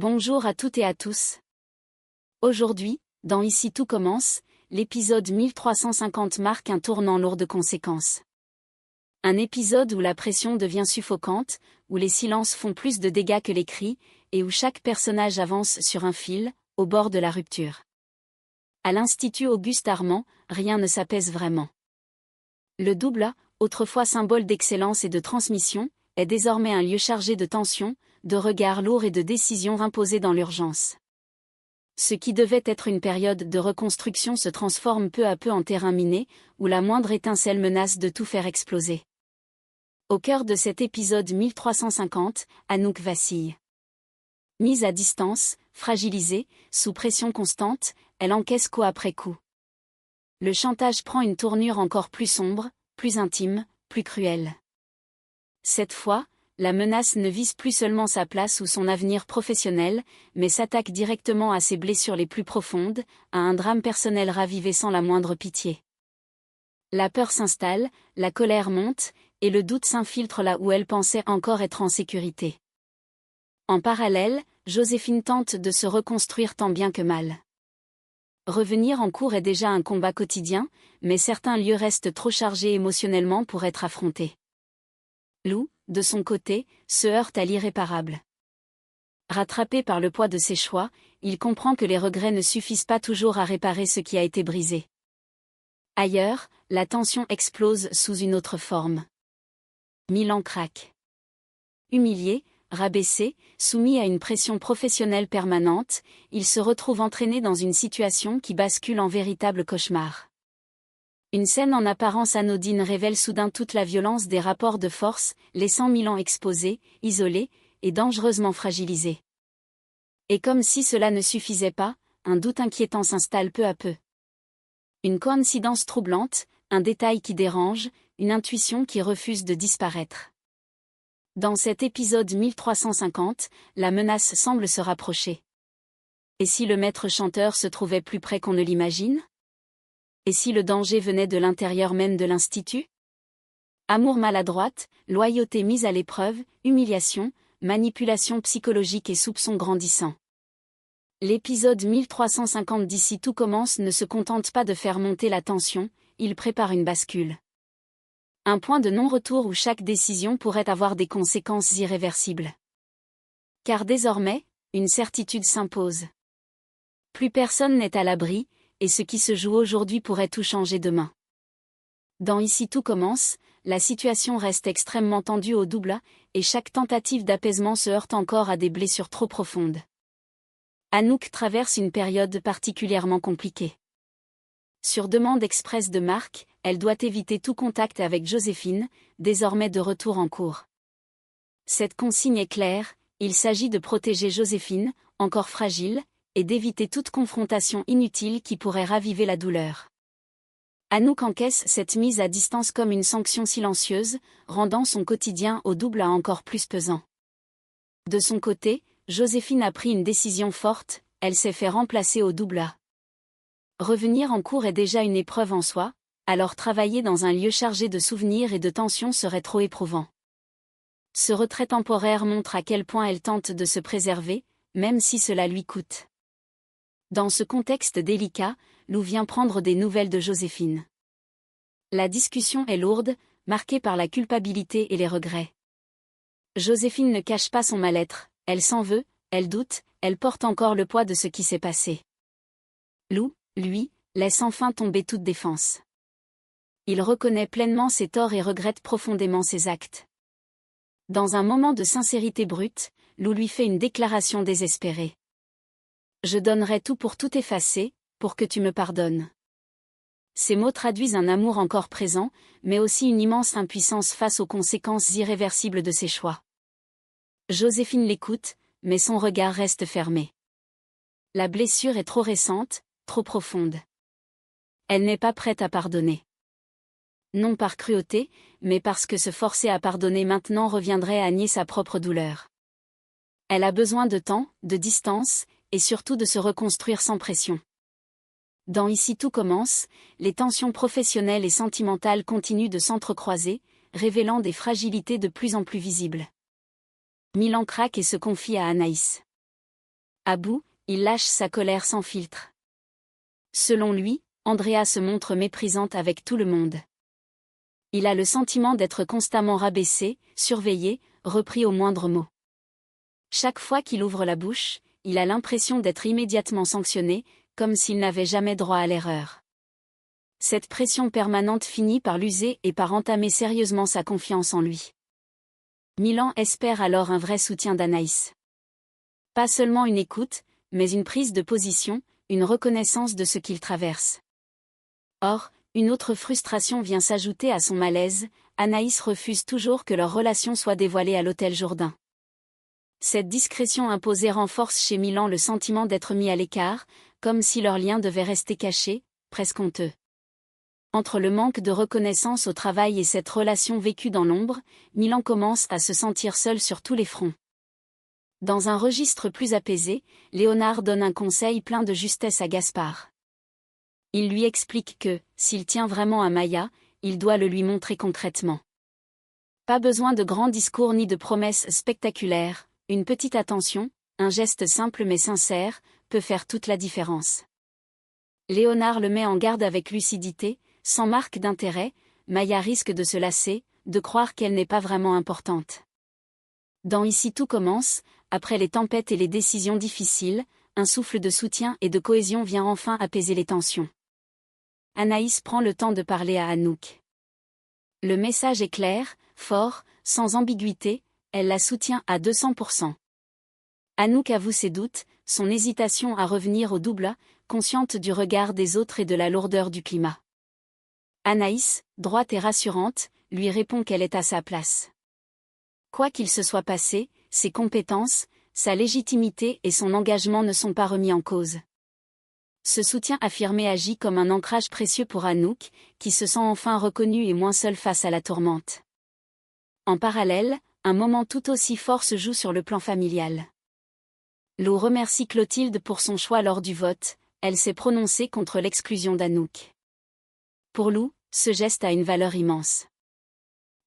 Bonjour à toutes et à tous. Aujourd'hui, dans Ici tout commence, l'épisode 1350 marque un tournant lourd de conséquences. Un épisode où la pression devient suffocante, où les silences font plus de dégâts que les cris, et où chaque personnage avance sur un fil, au bord de la rupture. À l'Institut Auguste Armand, rien ne s'apaise vraiment. Le double, autrefois symbole d'excellence et de transmission, est désormais un lieu chargé de tensions, de regards lourds et de décisions imposées dans l'urgence. Ce qui devait être une période de reconstruction se transforme peu à peu en terrain miné, où la moindre étincelle menace de tout faire exploser. Au cœur de cet épisode 1350, Anouk vacille. Mise à distance, fragilisée, sous pression constante, elle encaisse coup après coup. Le chantage prend une tournure encore plus sombre, plus intime, plus cruelle. Cette fois, la menace ne vise plus seulement sa place ou son avenir professionnel, mais s'attaque directement à ses blessures les plus profondes, à un drame personnel ravivé sans la moindre pitié. La peur s'installe, la colère monte, et le doute s'infiltre là où elle pensait encore être en sécurité. En parallèle, Joséphine tente de se reconstruire tant bien que mal. Revenir en cours est déjà un combat quotidien, mais certains lieux restent trop chargés émotionnellement pour être affrontés. Lou, de son côté, se heurte à l'irréparable. Rattrapé par le poids de ses choix, il comprend que les regrets ne suffisent pas toujours à réparer ce qui a été brisé. Ailleurs, la tension explose sous une autre forme. Milan craque. Humilié, rabaissé, soumis à une pression professionnelle permanente, il se retrouve entraîné dans une situation qui bascule en véritable cauchemar. Une scène en apparence anodine révèle soudain toute la violence des rapports de force, laissant Milan exposé, isolé, et dangereusement fragilisé. Et comme si cela ne suffisait pas, un doute inquiétant s'installe peu à peu. Une coïncidence troublante, un détail qui dérange, une intuition qui refuse de disparaître. Dans cet épisode 1350, la menace semble se rapprocher. Et si le maître chanteur se trouvait plus près qu'on ne l'imagine ? Et si le danger venait de l'intérieur même de l'Institut ? Amour maladroite, loyauté mise à l'épreuve, humiliation, manipulation psychologique et soupçons grandissants. L'épisode 1350 d'Ici tout commence ne se contente pas de faire monter la tension, il prépare une bascule. Un point de non-retour où chaque décision pourrait avoir des conséquences irréversibles. Car désormais, une certitude s'impose. Plus personne n'est à l'abri, et ce qui se joue aujourd'hui pourrait tout changer demain. Dans Ici tout commence, la situation reste extrêmement tendue au double, et chaque tentative d'apaisement se heurte encore à des blessures trop profondes. Anouk traverse une période particulièrement compliquée. Sur demande expresse de Marc, elle doit éviter tout contact avec Joséphine, désormais de retour en cours. Cette consigne est claire, il s'agit de protéger Joséphine, encore fragile, et d'éviter toute confrontation inutile qui pourrait raviver la douleur. Anouk encaisse cette mise à distance comme une sanction silencieuse, rendant son quotidien au double encore plus pesant. De son côté, Joséphine a pris une décision forte, elle s'est fait remplacer au double A. Revenir en cours est déjà une épreuve en soi, alors travailler dans un lieu chargé de souvenirs et de tensions serait trop éprouvant. Ce retrait temporaire montre à quel point elle tente de se préserver, même si cela lui coûte. Dans ce contexte délicat, Lou vient prendre des nouvelles de Joséphine. La discussion est lourde, marquée par la culpabilité et les regrets. Joséphine ne cache pas son mal-être, elle s'en veut, elle doute, elle porte encore le poids de ce qui s'est passé. Lou, lui, laisse enfin tomber toute défense. Il reconnaît pleinement ses torts et regrette profondément ses actes. Dans un moment de sincérité brute, Lou lui fait une déclaration désespérée. « Je donnerai tout pour tout effacer, pour que tu me pardonnes. » Ces mots traduisent un amour encore présent, mais aussi une immense impuissance face aux conséquences irréversibles de ses choix. Joséphine l'écoute, mais son regard reste fermé. La blessure est trop récente, trop profonde. Elle n'est pas prête à pardonner. Non par cruauté, mais parce que se forcer à pardonner maintenant reviendrait à nier sa propre douleur. Elle a besoin de temps, de distance, et surtout de se reconstruire sans pression. Dans Ici tout commence, les tensions professionnelles et sentimentales continuent de s'entrecroiser, révélant des fragilités de plus en plus visibles. Milan craque et se confie à Anaïs. À bout, il lâche sa colère sans filtre. Selon lui, Andrea se montre méprisante avec tout le monde. Il a le sentiment d'être constamment rabaissé, surveillé, repris au moindre mot. Chaque fois qu'il ouvre la bouche, il a l'impression d'être immédiatement sanctionné, comme s'il n'avait jamais droit à l'erreur. Cette pression permanente finit par l'user et par entamer sérieusement sa confiance en lui. Milan espère alors un vrai soutien d'Anaïs. Pas seulement une écoute, mais une prise de position, une reconnaissance de ce qu'il traverse. Or, une autre frustration vient s'ajouter à son malaise, Anaïs refuse toujours que leur relation soit dévoilée à l'hôtel Jourdain. Cette discrétion imposée renforce chez Milan le sentiment d'être mis à l'écart, comme si leur lien devait rester caché, presque honteux. Entre le manque de reconnaissance au travail et cette relation vécue dans l'ombre, Milan commence à se sentir seul sur tous les fronts. Dans un registre plus apaisé, Léonard donne un conseil plein de justesse à Gaspard. Il lui explique que, s'il tient vraiment à Maya, il doit le lui montrer concrètement. Pas besoin de grands discours ni de promesses spectaculaires, une petite attention, un geste simple mais sincère, peut faire toute la différence. Léonard le met en garde avec lucidité, sans marque d'intérêt, Maya risque de se lasser, de croire qu'elle n'est pas vraiment importante. Dans Ici tout commence, après les tempêtes et les décisions difficiles, un souffle de soutien et de cohésion vient enfin apaiser les tensions. Anaïs prend le temps de parler à Anouk. Le message est clair, fort, sans ambiguïté, elle la soutient à 200%. Anouk avoue ses doutes, son hésitation à revenir au double, consciente du regard des autres et de la lourdeur du climat. Anaïs, droite et rassurante, lui répond qu'elle est à sa place. Quoi qu'il se soit passé, ses compétences, sa légitimité et son engagement ne sont pas remis en cause. Ce soutien affirmé agit comme un ancrage précieux pour Anouk, qui se sent enfin reconnue et moins seule face à la tourmente. En parallèle, un moment tout aussi fort se joue sur le plan familial. Lou remercie Clotilde pour son choix lors du vote, elle s'est prononcée contre l'exclusion d'Anouk. Pour Lou, ce geste a une valeur immense.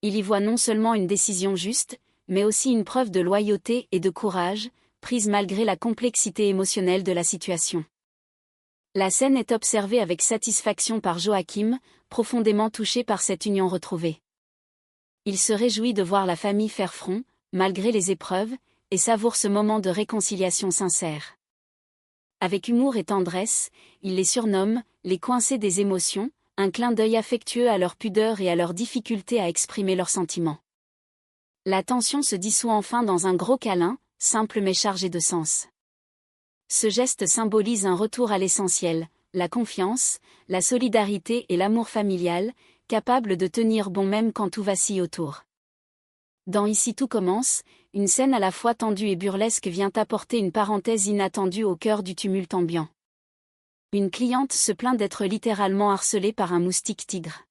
Il y voit non seulement une décision juste, mais aussi une preuve de loyauté et de courage, prise malgré la complexité émotionnelle de la situation. La scène est observée avec satisfaction par Joachim, profondément touché par cette union retrouvée. Il se réjouit de voir la famille faire front, malgré les épreuves, et savoure ce moment de réconciliation sincère. Avec humour et tendresse, il les surnomme « les coincés des émotions », un clin d'œil affectueux à leur pudeur et à leur difficulté à exprimer leurs sentiments. La tension se dissout enfin dans un gros câlin, simple mais chargé de sens. Ce geste symbolise un retour à l'essentiel, la confiance, la solidarité et l'amour familial, capable de tenir bon même quand tout vacille autour. Dans Ici tout commence, une scène à la fois tendue et burlesque vient apporter une parenthèse inattendue au cœur du tumulte ambiant. Une cliente se plaint d'être littéralement harcelée par un moustique tigre.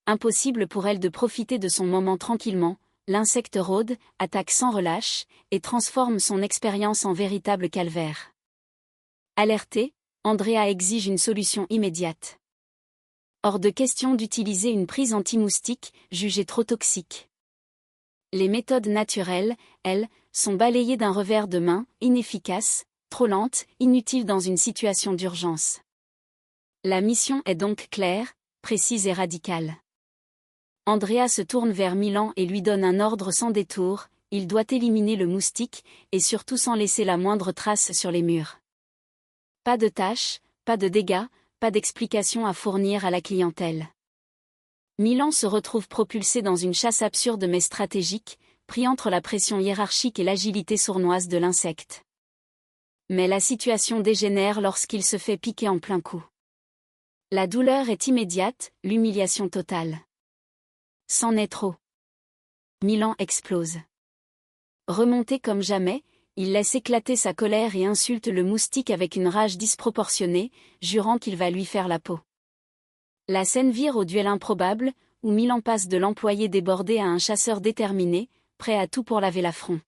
Impossible pour elle de profiter de son moment tranquillement, l'insecte rôde, attaque sans relâche, et transforme son expérience en véritable calvaire. Alertée, Andrea exige une solution immédiate. Hors de question d'utiliser une prise anti-moustique, jugée trop toxique. Les méthodes naturelles, elles, sont balayées d'un revers de main, inefficaces, trop lentes, inutiles dans une situation d'urgence. La mission est donc claire, précise et radicale. Andrea se tourne vers Milan et lui donne un ordre sans détour, il doit éliminer le moustique, et surtout sans laisser la moindre trace sur les murs. Pas de tâches, pas de dégâts, pas d'explications à fournir à la clientèle. Milan se retrouve propulsé dans une chasse absurde mais stratégique, pris entre la pression hiérarchique et l'agilité sournoise de l'insecte. Mais la situation dégénère lorsqu'il se fait piquer en plein coup. La douleur est immédiate, l'humiliation totale. C'en est trop. Milan explose. Remonté comme jamais, il laisse éclater sa colère et insulte le moustique avec une rage disproportionnée, jurant qu'il va lui faire la peau. La scène vire au duel improbable, où Milan passe de l'employé débordé à un chasseur déterminé, prêt à tout pour laver l'affront.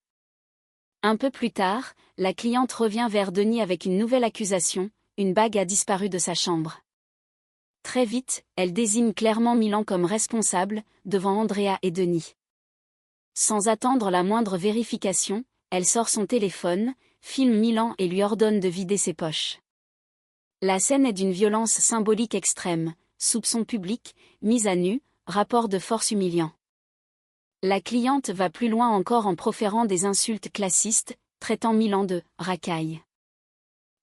Un peu plus tard, la cliente revient vers Denis avec une nouvelle accusation, une bague a disparu de sa chambre. Très vite, elle désigne clairement Milan comme responsable, devant Andrea et Denis. Sans attendre la moindre vérification, elle sort son téléphone, filme Milan et lui ordonne de vider ses poches. La scène est d'une violence symbolique extrême, soupçon public, mise à nu, rapport de force humiliant. La cliente va plus loin encore en proférant des insultes classistes, traitant Milan de « racaille ».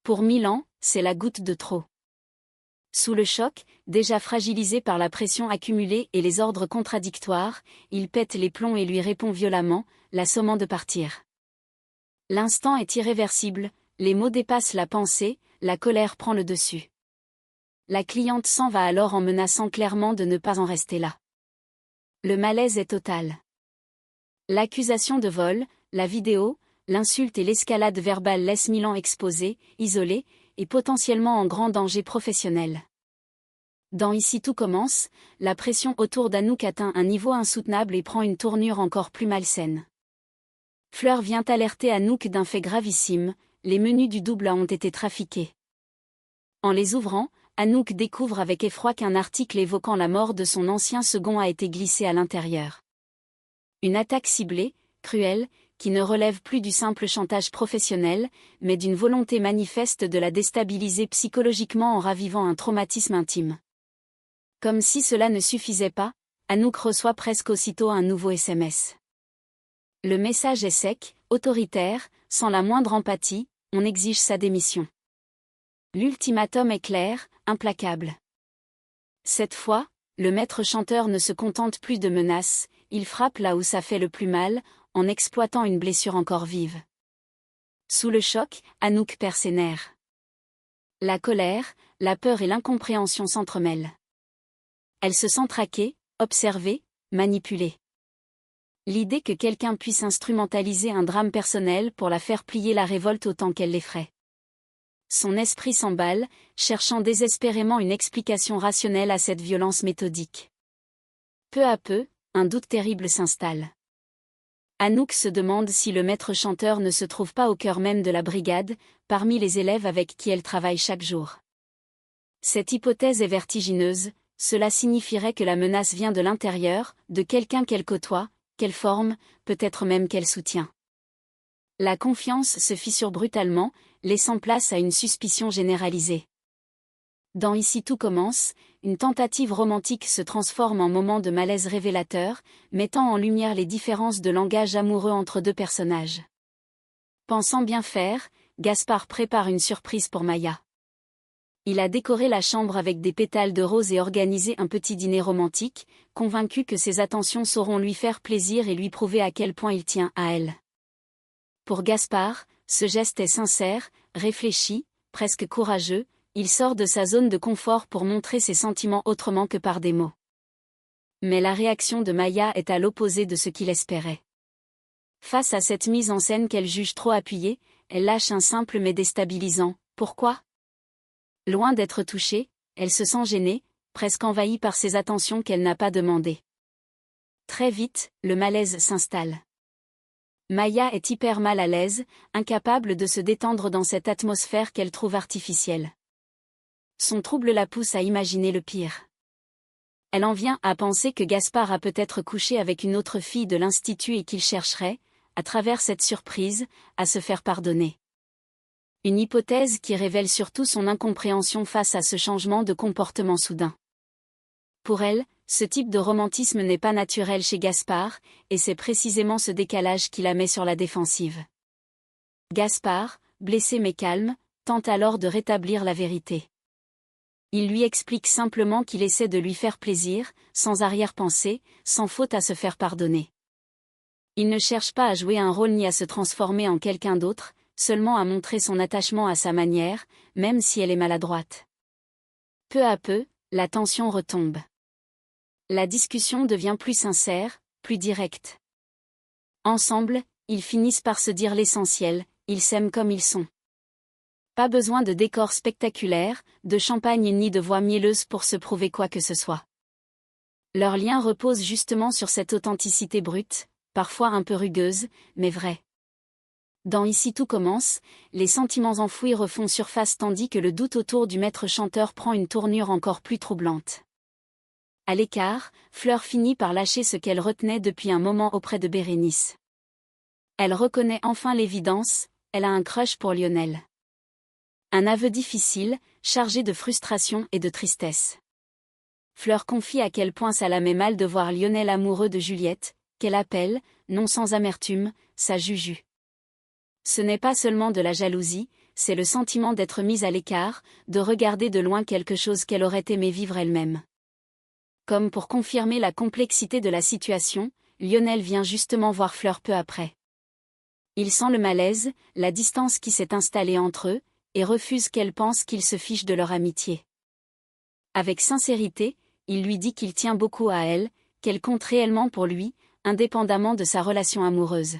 Pour Milan, c'est la goutte de trop. Sous le choc, déjà fragilisé par la pression accumulée et les ordres contradictoires, il pète les plombs et lui répond violemment, la sommant de partir. L'instant est irréversible, les mots dépassent la pensée, la colère prend le dessus. La cliente s'en va alors en menaçant clairement de ne pas en rester là. Le malaise est total. L'accusation de vol, la vidéo, l'insulte et l'escalade verbale laissent Milan exposé, isolé, et potentiellement en grand danger professionnel. Dans Ici tout commence, la pression autour d'Anouk atteint un niveau insoutenable et prend une tournure encore plus malsaine. Fleur vient alerter Anouk d'un fait gravissime, les menus du double A ont été trafiqués. En les ouvrant, Anouk découvre avec effroi qu'un article évoquant la mort de son ancien second a été glissé à l'intérieur. Une attaque ciblée, cruelle, qui ne relève plus du simple chantage professionnel, mais d'une volonté manifeste de la déstabiliser psychologiquement en ravivant un traumatisme intime. Comme si cela ne suffisait pas, Anouk reçoit presque aussitôt un nouveau SMS. Le message est sec, autoritaire, sans la moindre empathie, on exige sa démission. L'ultimatum est clair, implacable. Cette fois, le maître chanteur ne se contente plus de menaces, il frappe là où ça fait le plus mal, en exploitant une blessure encore vive. Sous le choc, Anouk perd ses nerfs. La colère, la peur et l'incompréhension s'entremêlent. Elle se sent traquée, observée, manipulée. L'idée que quelqu'un puisse instrumentaliser un drame personnel pour la faire plier la révolte autant qu'elle l'effraie. Son esprit s'emballe, cherchant désespérément une explication rationnelle à cette violence méthodique. Peu à peu, un doute terrible s'installe. Anouk se demande si le maître chanteur ne se trouve pas au cœur même de la brigade, parmi les élèves avec qui elle travaille chaque jour. Cette hypothèse est vertigineuse, cela signifierait que la menace vient de l'intérieur, de quelqu'un qu'elle côtoie, qu'elle forme, peut-être même qu'elle soutient. La confiance se fissure brutalement, laissant place à une suspicion généralisée. Dans Ici tout commence, une tentative romantique se transforme en moment de malaise révélateur, mettant en lumière les différences de langage amoureux entre deux personnages. Pensant bien faire, Gaspard prépare une surprise pour Maya. Il a décoré la chambre avec des pétales de rose et organisé un petit dîner romantique, convaincu que ses attentions sauront lui faire plaisir et lui prouver à quel point il tient à elle. Pour Gaspard, ce geste est sincère, réfléchi, presque courageux, il sort de sa zone de confort pour montrer ses sentiments autrement que par des mots. Mais la réaction de Maya est à l'opposé de ce qu'il espérait. Face à cette mise en scène qu'elle juge trop appuyée, elle lâche un simple mais déstabilisant « Pourquoi ?» Loin d'être touchée, elle se sent gênée, presque envahie par ces attentions qu'elle n'a pas demandées. Très vite, le malaise s'installe. Maya est hyper mal à l'aise, incapable de se détendre dans cette atmosphère qu'elle trouve artificielle. Son trouble la pousse à imaginer le pire. Elle en vient à penser que Gaspard a peut-être couché avec une autre fille de l'institut et qu'il chercherait, à travers cette surprise, à se faire pardonner. Une hypothèse qui révèle surtout son incompréhension face à ce changement de comportement soudain. Pour elle, ce type de romantisme n'est pas naturel chez Gaspard, et c'est précisément ce décalage qui la met sur la défensive. Gaspard, blessé mais calme, tente alors de rétablir la vérité. Il lui explique simplement qu'il essaie de lui faire plaisir, sans arrière-pensée, sans faute à se faire pardonner. Il ne cherche pas à jouer un rôle ni à se transformer en quelqu'un d'autre, seulement à montrer son attachement à sa manière, même si elle est maladroite. Peu à peu, la tension retombe. La discussion devient plus sincère, plus directe. Ensemble, ils finissent par se dire l'essentiel, ils s'aiment comme ils sont. Pas besoin de décors spectaculaires, de champagne ni de voix mielleuse pour se prouver quoi que ce soit. Leur lien repose justement sur cette authenticité brute, parfois un peu rugueuse, mais vraie. Dans Ici tout commence, les sentiments enfouis refont surface tandis que le doute autour du maître chanteur prend une tournure encore plus troublante. À l'écart, Fleur finit par lâcher ce qu'elle retenait depuis un moment auprès de Bérénice. Elle reconnaît enfin l'évidence, elle a un crush pour Lionel. Un aveu difficile, chargé de frustration et de tristesse. Fleur confie à quel point ça la met mal de voir Lionel amoureux de Juliette, qu'elle appelle, non sans amertume, sa Juju. Ce n'est pas seulement de la jalousie, c'est le sentiment d'être mise à l'écart, de regarder de loin quelque chose qu'elle aurait aimé vivre elle-même. Comme pour confirmer la complexité de la situation, Lionel vient justement voir Fleur peu après. Il sent le malaise, la distance qui s'est installée entre eux, et refuse qu'elle pense qu'il se fiche de leur amitié. Avec sincérité, il lui dit qu'il tient beaucoup à elle, qu'elle compte réellement pour lui, indépendamment de sa relation amoureuse.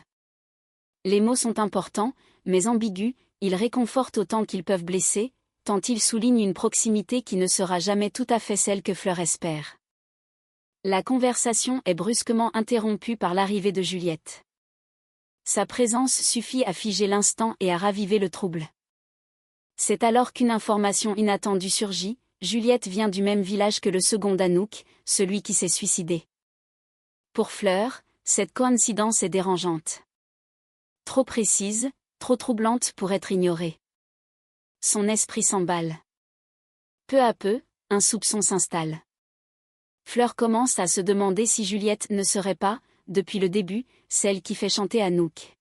Les mots sont importants, mais ambigus, ils réconfortent autant qu'ils peuvent blesser, tant ils soulignent une proximité qui ne sera jamais tout à fait celle que Fleur espère. La conversation est brusquement interrompue par l'arrivée de Juliette. Sa présence suffit à figer l'instant et à raviver le trouble. C'est alors qu'une information inattendue surgit, Juliette vient du même village que le second Anouk, celui qui s'est suicidé. Pour Fleur, cette coïncidence est dérangeante. Trop précise, trop troublante pour être ignorée. Son esprit s'emballe. Peu à peu, un soupçon s'installe. Fleur commence à se demander si Juliette ne serait pas, depuis le début, celle qui fait chanter Anouk.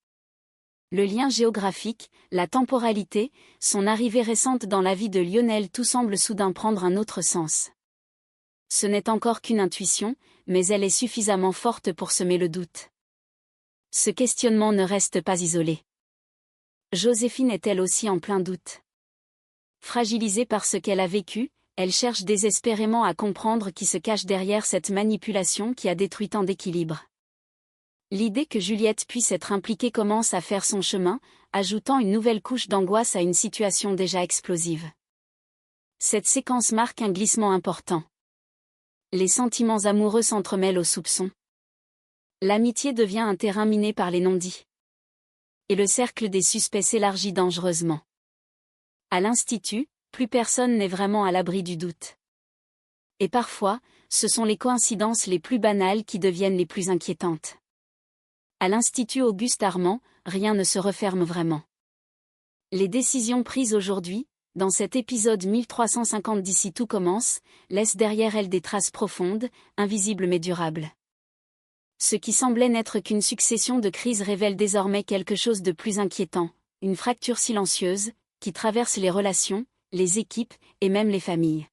Le lien géographique, la temporalité, son arrivée récente dans la vie de Lionel, tout semble soudain prendre un autre sens. Ce n'est encore qu'une intuition, mais elle est suffisamment forte pour semer le doute. Ce questionnement ne reste pas isolé. Joséphine est elle aussi en plein doute. Fragilisée par ce qu'elle a vécu, elle cherche désespérément à comprendre qui se cache derrière cette manipulation qui a détruit tant d'équilibre. L'idée que Juliette puisse être impliquée commence à faire son chemin, ajoutant une nouvelle couche d'angoisse à une situation déjà explosive. Cette séquence marque un glissement important. Les sentiments amoureux s'entremêlent aux soupçons. L'amitié devient un terrain miné par les non-dits. Et le cercle des suspects s'élargit dangereusement. À l'Institut, plus personne n'est vraiment à l'abri du doute. Et parfois, ce sont les coïncidences les plus banales qui deviennent les plus inquiétantes. À l'Institut Auguste Armand, rien ne se referme vraiment. Les décisions prises aujourd'hui, dans cet épisode 1350 d'Ici tout commence, laissent derrière elles des traces profondes, invisibles mais durables. Ce qui semblait n'être qu'une succession de crises révèle désormais quelque chose de plus inquiétant, une fracture silencieuse, qui traverse les relations, les équipes, et même les familles.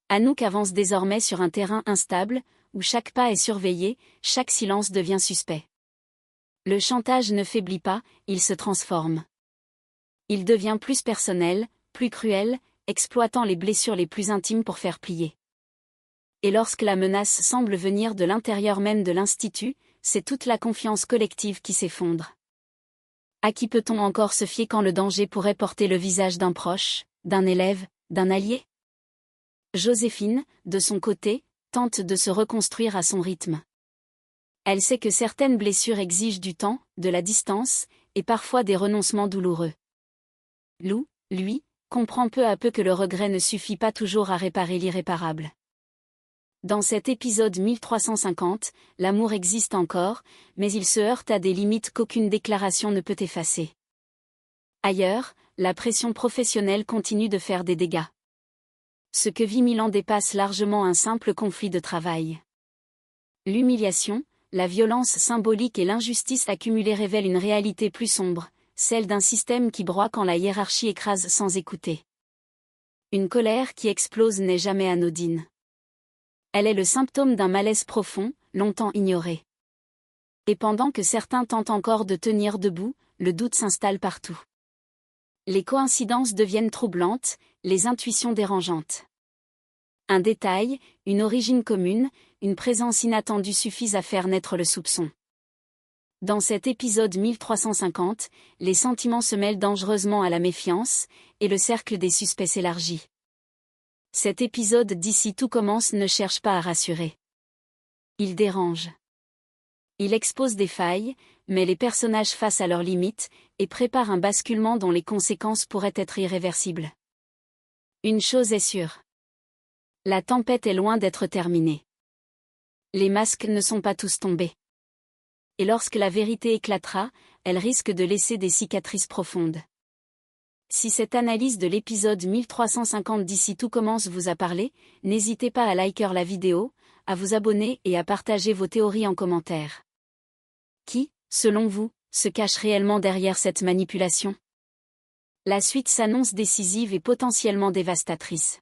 Anouk avance désormais sur un terrain instable, où chaque pas est surveillé, chaque silence devient suspect. Le chantage ne faiblit pas, il se transforme. Il devient plus personnel, plus cruel, exploitant les blessures les plus intimes pour faire plier. Et lorsque la menace semble venir de l'intérieur même de l'Institut, c'est toute la confiance collective qui s'effondre. À qui peut-on encore se fier quand le danger pourrait porter le visage d'un proche, d'un élève, d'un allié ? Joséphine, de son côté, tente de se reconstruire à son rythme. Elle sait que certaines blessures exigent du temps, de la distance, et parfois des renoncements douloureux. Lou, lui, comprend peu à peu que le regret ne suffit pas toujours à réparer l'irréparable. Dans cet épisode 1350, l'amour existe encore, mais il se heurte à des limites qu'aucune déclaration ne peut effacer. Ailleurs, la pression professionnelle continue de faire des dégâts. Ce que vit Milan dépasse largement un simple conflit de travail. L'humiliation, la violence symbolique et l'injustice accumulée révèlent une réalité plus sombre, celle d'un système qui broie quand la hiérarchie écrase sans écouter. Une colère qui explose n'est jamais anodine. Elle est le symptôme d'un malaise profond, longtemps ignoré. Et pendant que certains tentent encore de tenir debout, le doute s'installe partout. Les coïncidences deviennent troublantes, les intuitions dérangeantes. Un détail, une origine commune, une présence inattendue suffisent à faire naître le soupçon. Dans cet épisode 1350, les sentiments se mêlent dangereusement à la méfiance, et le cercle des suspects s'élargit. Cet épisode d'Ici tout commence ne cherche pas à rassurer. Il dérange. Il expose des failles, met les personnages face à leurs limites, et prépare un basculement dont les conséquences pourraient être irréversibles. Une chose est sûre. La tempête est loin d'être terminée. Les masques ne sont pas tous tombés. Et lorsque la vérité éclatera, elle risque de laisser des cicatrices profondes. Si cette analyse de l'épisode 1350 d'Ici tout commence vous a parlé, n'hésitez pas à liker la vidéo, à vous abonner et à partager vos théories en commentaire. Qui, selon vous, se cache réellement derrière cette manipulation? La suite s'annonce décisive et potentiellement dévastatrice.